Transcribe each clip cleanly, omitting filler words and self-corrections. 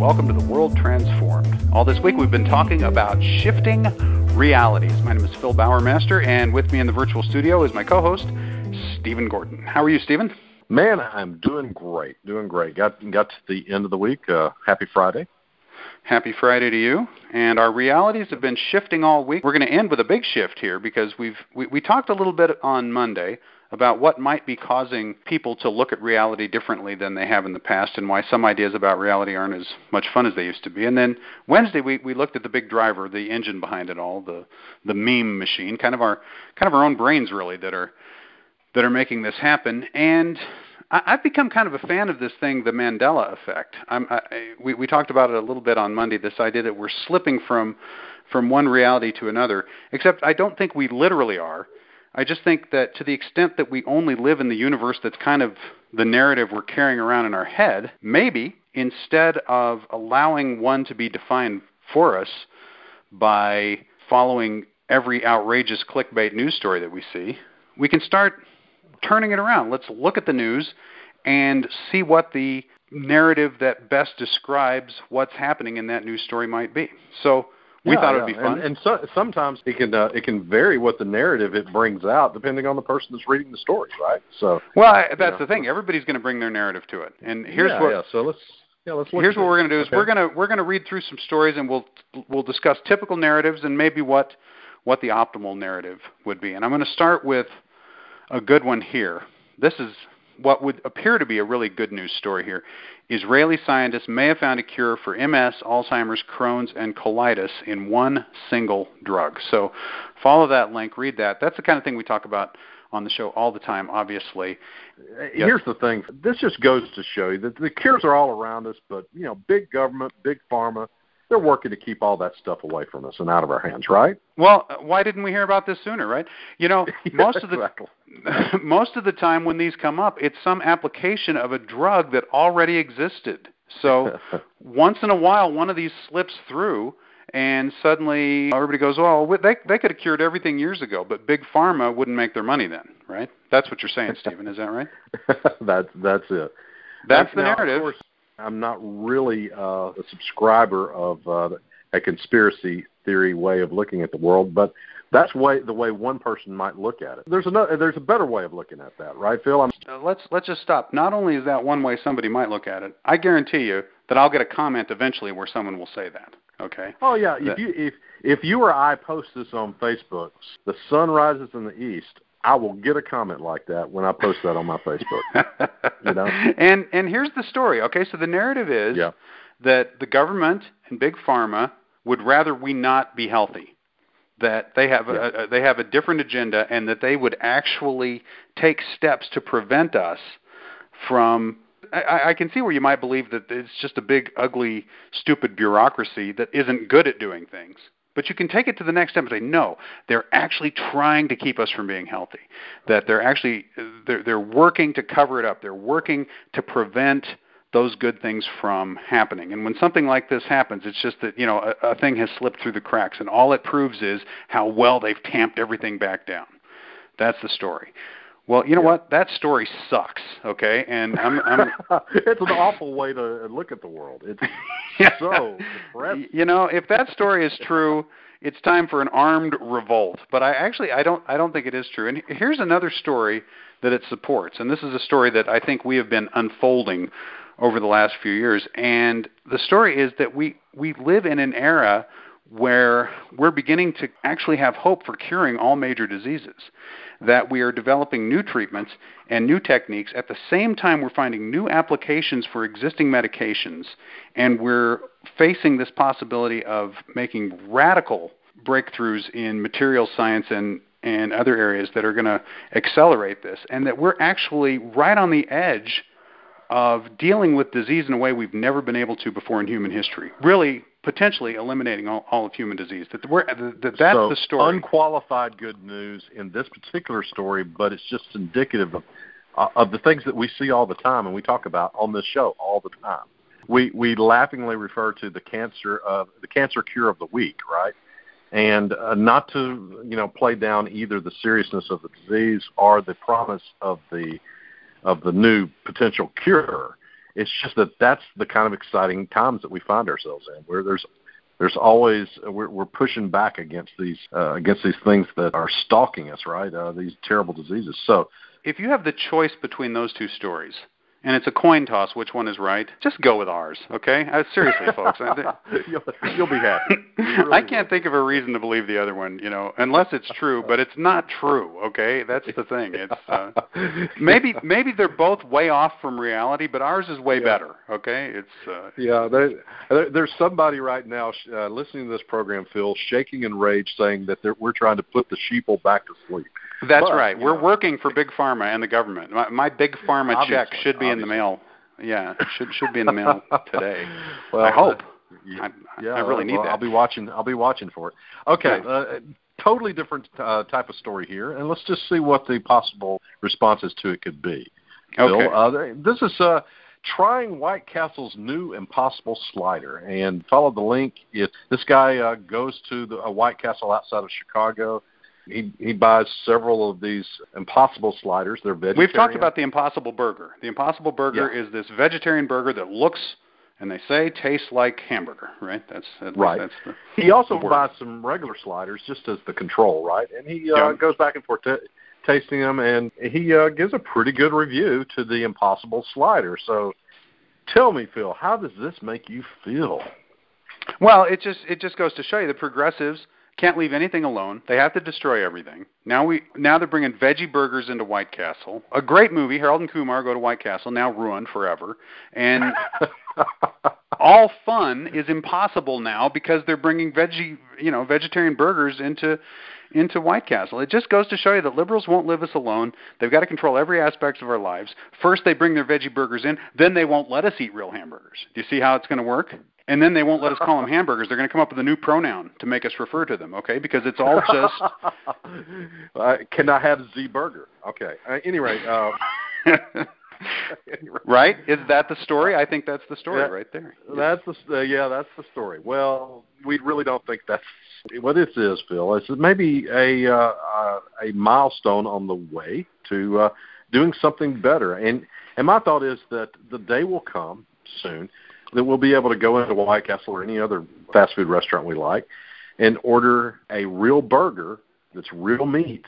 welcome to The World Transformed. All this week we've been talking about shifting realities. My name is Phil Bowermaster, and with me in the virtual studio is my co-host, Stephen Gordon. How are you, Stephen? Man, I'm doing great. Got to the end of the week. Happy Friday. Happy Friday to you. And our realities have been shifting all week. We're going to end with a big shift here because we talked a little bit on Monday about what might be causing people to look at reality differently than they have in the past and why some ideas about reality aren't as much fun as they used to be. And then Wednesday we looked at the big driver, the engine behind it all, the meme machine, kind of our own brains really that are making this happen. And I've become kind of a fan of this thing, the Mandela effect. We talked about it a little bit on Monday, this idea that we're slipping from one reality to another, except I don't think we literally are. I just think that to the extent that we only live in the universe that's kind of the narrative we're carrying around in our head, maybe instead of allowing one to be defined for us by following every outrageous clickbait news story that we see, we can start turning it around. Let's look at the news and see what the narrative that best describes what's happening in that news story might be. So we thought it would be fun. And so, sometimes it can vary what the narrative it brings out depending on the person that's reading the story, right? So that's the thing. Everybody's going to bring their narrative to it. And here's So let's look. Here's what we're going to do is we're going to read through some stories and we'll discuss typical narratives and maybe what the optimal narrative would be. And I'm going to start with a good one here. This is what would appear to be a really good news story here. Israeli scientists may have found a cure for MS, Alzheimer's, Crohn's, and colitis in one single drug. So follow that link, read that. That's the kind of thing we talk about on the show all the time, obviously. Here's the thing. This just goes to show you that the cures are all around us, but, big government, big pharma, they're working to keep all that stuff away from us and out of our hands, right? Well, why didn't we hear about this sooner, right? Most of the time when these come up, it's some application of a drug that already existed. So once in a while, one of these slips through, and suddenly everybody goes, "Oh, they could have cured everything years ago," but big pharma wouldn't make their money then, right? That's what you're saying, Stephen. Is that right? That's it. That's the narrative. Of course, I'm not really a subscriber of a conspiracy theory way of looking at the world, but that's the way one person might look at it. There's a better way of looking at that, right, Phil? Let's just stop. Not only is that one way somebody might look at it, I guarantee you that I'll get a comment eventually where someone will say that. Okay. Oh yeah. If you or I post this on Facebook, the sun rises in the east, I will get a comment like that when I post that on my Facebook. And here's the story. Okay, so the narrative is that the government and big pharma would rather we not be healthy, that they have a different agenda, and that they would actually take steps to prevent us from. I can see where you might believe that it's just a big, ugly, stupid bureaucracy that isn't good at doing things. But you can take it to the next step and say, no, they're actually trying to keep us from being healthy. That they're working to cover it up. They're working to prevent those good things from happening. And when something like this happens, it's just that, a thing has slipped through the cracks, and all it proves is how well they've tamped everything back down. That's the story. Well, you know what? That story sucks, okay? And I'm it's an awful way to look at the world. It's so depressing. If that story is true, it's time for an armed revolt. But I don't think it is true. And here's another story that it supports. And this is a story that I think we have been unfolding over the last few years. And the story is that we live in an era where we're beginning to actually have hope for curing all major diseases, that we are developing new treatments and new techniques. At the same time, we're finding new applications for existing medications, and we're facing this possibility of making radical breakthroughs in material science and other areas that are going to accelerate this, and that we're actually right on the edge of dealing with disease in a way we've never been able to before in human history, really potentially eliminating all of human disease. That's the story. Unqualified good news in this particular story, but it's just indicative of the things that we see all the time and we talk about on this show all the time. We laughingly refer to the cancer cure of the week, right? And not to play down either the seriousness of the disease or the promise of the new potential cure. It's just that's the kind of exciting times that we find ourselves in, where there's always we're pushing back against these things that are stalking us, right? These terrible diseases. So if you have the choice between those two stories, and it's a coin toss which one is right, just go with ours, okay? Seriously, folks. You'll be happy. Really I can't think of a reason to believe the other one, unless it's true, but it's not true, okay? That's the thing. It's maybe they're both way off from reality, but ours is way better, okay? It's there's somebody right now listening to this program, Phil, shaking in rage, saying that we're trying to put the sheeple back to sleep. That's right. We're working for Big Pharma and the government. My Big Pharma check should be in the mail. Yeah, should be in the mail today. Well, I hope. I really need that. I'll be watching for it. Okay, totally different type of story here, and let's just see what the possible responses to it could be. Okay. Phil, this is trying White Castle's new Impossible Slider, and follow the link. This guy goes to a White Castle outside of Chicago. He buys several of these Impossible Sliders. They're vegetarian. We've talked about the Impossible Burger. The Impossible Burger is this vegetarian burger that looks, and they say tastes like hamburger, right? That's he also buys some regular sliders just as the control, right? And he goes back and forth tasting them, and he gives a pretty good review to the Impossible Slider. So tell me, Phil, how does this make you feel? Well, it just goes to show you the progressives can't leave anything alone. They have to destroy everything. Now they're bringing veggie burgers into White Castle. A great movie, Harold and Kumar Go to White Castle, now ruined forever. And all fun is impossible now because they're bringing vegetarian burgers into White Castle. It just goes to show you that liberals won't leave us alone. They've got to control every aspect of our lives. First they bring their veggie burgers in, then they won't let us eat real hamburgers. Do you see how it's going to work? And then they won't let us call them hamburgers. They're going to come up with a new pronoun to make us refer to them, okay? Because it's all just... can I have Z burger? Okay. Anyway. Right? Is that the story? I think that's the story right there. That's the story. Well, we really don't think that's what this is, Phil. It's maybe a milestone on the way to doing something better. And my thought is that the day will come soon that we'll be able to go into White Castle or any other fast food restaurant we like and order a real burger that's real meat,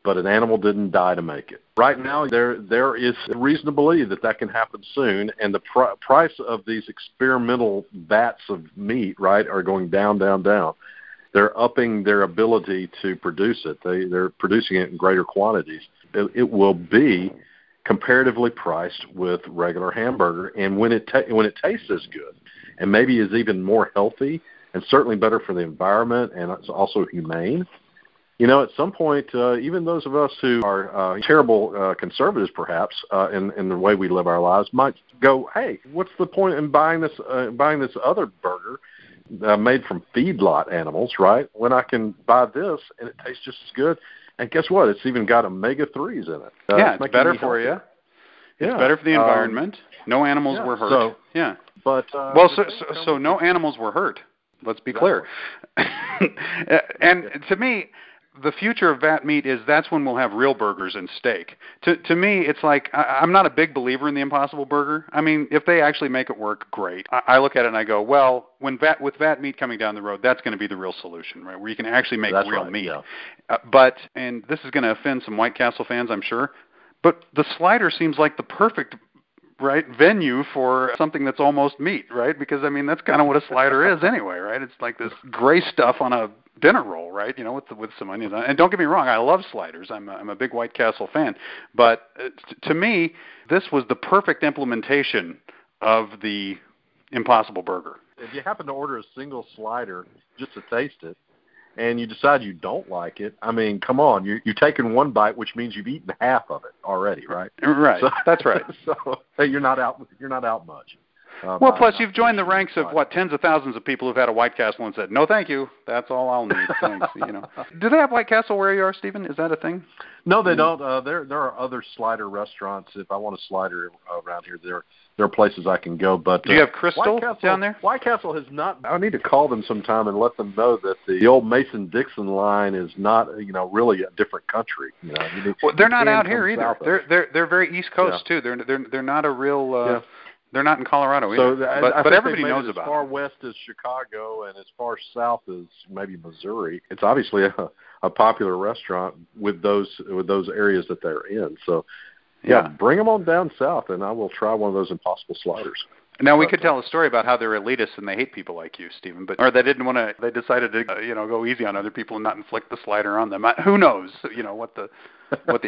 but an animal didn't die to make it. Right now, there is reason to believe that can happen soon, and the price of these experimental vats of meat, right, are going down, down, down. They're upping their ability to produce it. They're producing it in greater quantities. It will be comparatively priced with regular hamburger, and when it tastes as good and maybe is even more healthy and certainly better for the environment and it's also humane, at some point, even those of us who are terrible conservatives perhaps in the way we live our lives might go, hey, what's the point in buying this other burger made from feedlot animals, right, when I can buy this and it tastes just as good? And guess what? It's even got omega-3s in it. It's better for you. It's better for the environment. No animals were hurt. So no animals were hurt. Let's be clear. And to me, the future of vat meat is that's when we'll have real burgers and steak. To me, it's like I'm not a big believer in the Impossible Burger. I mean, if they actually make it work, great. I look at it and I go, well, with vat meat coming down the road, that's going to be the real solution, right? Where you can actually make real meat. Yeah. And this is going to offend some White Castle fans, I'm sure, but the slider seems like the perfect venue for something that's almost meat, right? Because I mean that's kind of what a slider is anyway, right? It's like this gray stuff on a dinner roll, right? With some onions on it. And don't get me wrong, I love sliders. I'm a big White Castle fan, but to me, this was the perfect implementation of the Impossible Burger. If you happen to order a single slider just to taste it, and you decide you don't like it, I mean, come on, you've taken one bite, which means you've eaten half of it already, right? Right, that's right. So you're not out much. Plus you've joined the ranks of tens of thousands of people who've had a White Castle and said, "No, thank you. That's all I'll need." Thanks. Do they have White Castle where you are, Stephen? Is that a thing? No, they don't. There are other slider restaurants. If I want a slider around here, there are places I can go. But do you have Crystal down there? White Castle has not. I need to call them sometime and let them know that the old Mason-Dixon line is not, really a different country. Well, they're not out here either. They're very East Coast too. They're not a real. They're not in Colorado either. So but everybody knows about it. As far west as Chicago and as far south as maybe Missouri. It's obviously a popular restaurant with those areas that they're in. So, yeah, bring them on down south, and I will try one of those Impossible sliders. Now, we could tell a story about how they're elitists and they hate people like you, Stephen, or they didn't want to. They decided to, go easy on other people and not inflict the slider on them. Who knows, what the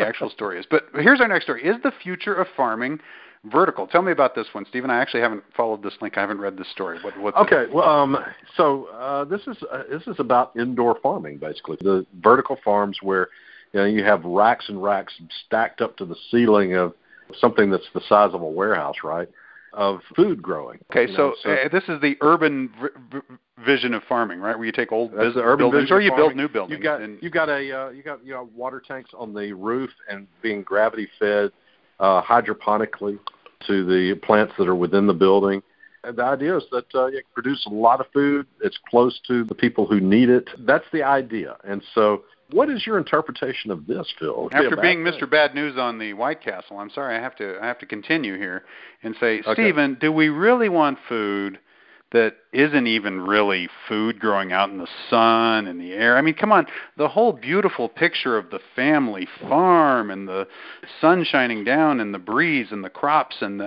actual story is. But here's our next story: is the future of farming vertical? Tell me about this one, Stephen. I actually haven't followed this link. I haven't read this story. What's okay? So this is about indoor farming, basically. The vertical farms where you have racks and racks stacked up to the ceiling of something that's the size of a warehouse, right? Of food growing. Okay, so this is the urban vision of farming, right? Where you take old buildings or you build new buildings. You got water tanks on the roof and being gravity fed hydroponically to the plants that are within the building. And the idea is that you can produce a lot of food. It's close to the people who need it. That's the idea. And so, what is your interpretation of this, Phil? After being Mr. Bad News on the White Castle, I'm sorry, I have to continue here and say, Stephen, do we really want food that isn't even really food growing out in the sun and the air? I mean, come on, the whole beautiful picture of the family farm and the sun shining down and the breeze and the crops and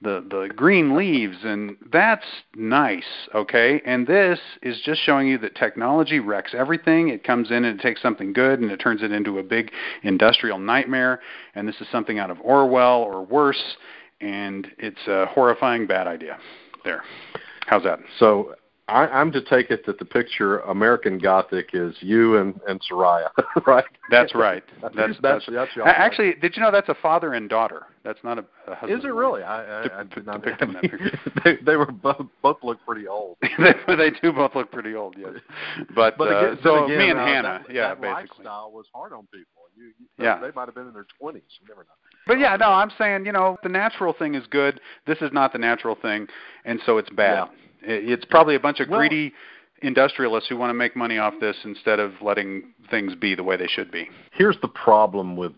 the green leaves, and that's nice, okay? And this is just showing you that technology wrecks everything. It comes in and it takes something good and it turns it into a big industrial nightmare, and this is something out of Orwell or worse, and it's a horrifying bad idea. There. How's that? So I'm to take it that the picture American Gothic is you and Soraya, right? That's right. That's actually, right. Did you know that's a father and daughter? That's not a husband. Is it really? I did not depict in that picture. They were both look pretty old. They do both look pretty old, yes. But again, me and Hannah, that basically. lifestyle was hard on people. They might have been in their 20s. You never know. But I'm saying, the natural thing is good. This is not the natural thing, and so it's bad. Yeah. It's probably a bunch of greedy industrialists who want to make money off this instead of letting things be the way they should be. Here's the problem with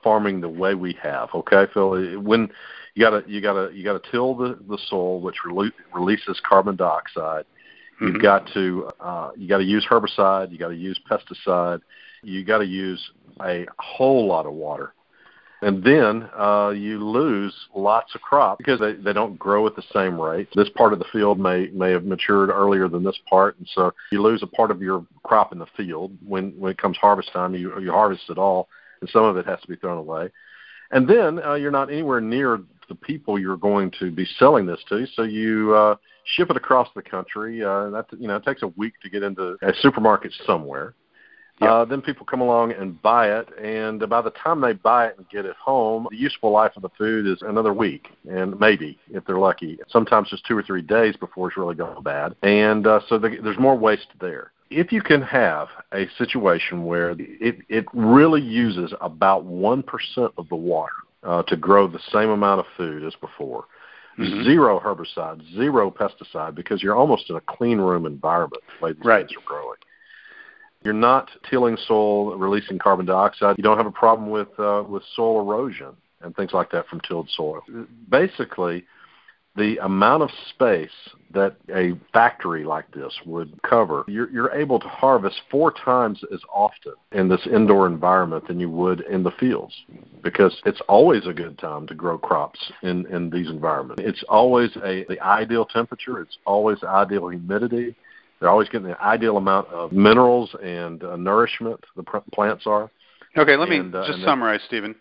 farming the way we have. Okay, Phil, when you gotta till the soil, which releases carbon dioxide. Mm-hmm. You've got to use herbicide. You got to use pesticide. You got to use a whole lot of water. And then you lose lots of crop because they don't grow at the same rate. This part of the field may have matured earlier than this part, and so you lose a part of your crop in the field. When it comes harvest time, you harvest it all, and some of it has to be thrown away. And then you're not anywhere near the people you're going to be selling this to, so you ship it across the country. It takes a week to get into a supermarket somewhere. Yep. Then people come along and buy it, and by the time they buy it and get it home, the useful life of the food is another week, and maybe, if they're lucky, sometimes just 2 or 3 days before it's really going bad. And so there's more waste there. If you can have a situation where it really uses about 1% of the water to grow the same amount of food as before, mm-hmm. Zero herbicide, zero pesticide, because you're almost in a clean room environment the way these things are growing. You're not tilling soil, releasing carbon dioxide. You don't have a problem with soil erosion and things like that from tilled soil. Basically, the amount of space that a factory like this would cover, you're able to harvest 4 times as often in this indoor environment than you would in the fields, because it's always a good time to grow crops in these environments. It's always the ideal temperature. It's always the ideal humidity. They're always getting the ideal amount of minerals and nourishment, the plants are. Okay, let me just summarize, Stephen.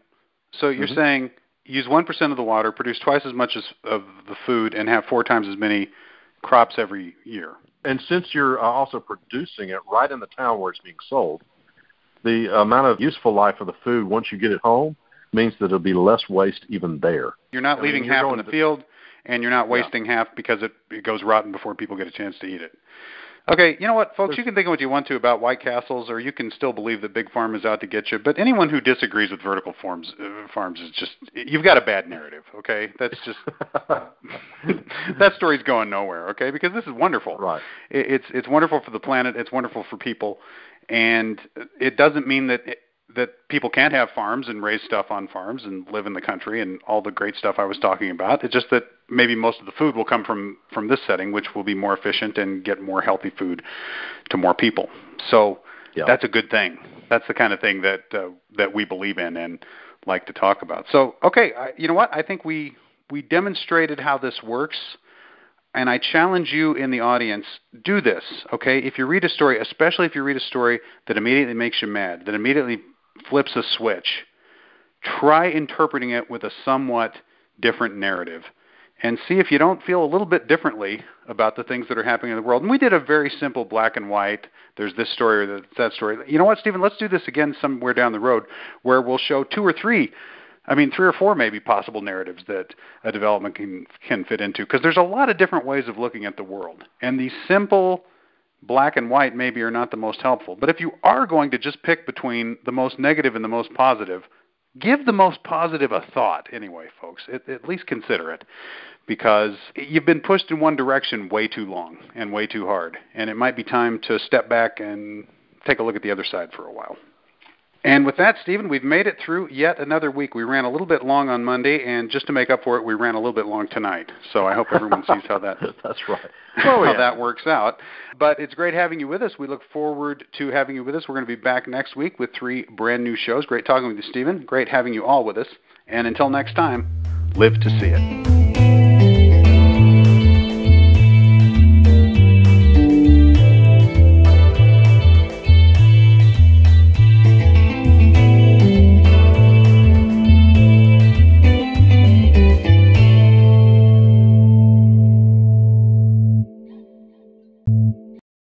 So you're saying use 1% of the water, produce twice as much of the food, and have 4 times as many crops every year. And since you're also producing it right in the town where it's being sold, the amount of useful life of the food once you get it home means that it'll be less waste even there. You're not leaving half in the field, and you're not wasting half because it goes rotten before people get a chance to eat it. Okay, you know what, folks, you can think what you want to about White Castles, or you can still believe that Big Farm is out to get you, but anyone who disagrees with vertical farms is just, you've got a bad narrative, okay? That's just, that story's going nowhere, okay? Because this is wonderful. Right. It's wonderful for the planet, it's wonderful for people, and it doesn't mean that that people can't have farms and raise stuff on farms and live in the country and all the great stuff I was talking about. It's just that maybe most of the food will come from this setting, which will be more efficient and get more healthy food to more people. So that's a good thing. That's the kind of thing that we believe in and like to talk about. So, okay, you know what? I think we demonstrated how this works, and I challenge you in the audience, do this, okay? If you read a story, especially if you read a story that immediately makes you mad, that immediately flips a switch, try interpreting it with a somewhat different narrative and see if you don't feel a little bit differently about the things that are happening in the world. And we did a very simple black and white, there's this story or there's that story. You know what, Stephen, let's do this again somewhere down the road where we'll show three or four maybe possible narratives that a development can fit into, because there's a lot of different ways of looking at the world. And these simple black and white maybe are not the most helpful. But if you are going to just pick between the most negative and the most positive, give the most positive a thought anyway, folks. At least consider it, because you've been pushed in one direction way too long and way too hard, and it might be time to step back and take a look at the other side for a while. And with that, Stephen, we've made it through yet another week. We ran a little bit long on Monday, and just to make up for it, we ran a little bit long tonight. So I hope everyone sees how that That's right. how that works out. But it's great having you with us. We look forward to having you with us. We're going to be back next week with 3 brand new shows. Great talking with you, Stephen. Great having you all with us. And until next time, live to see it.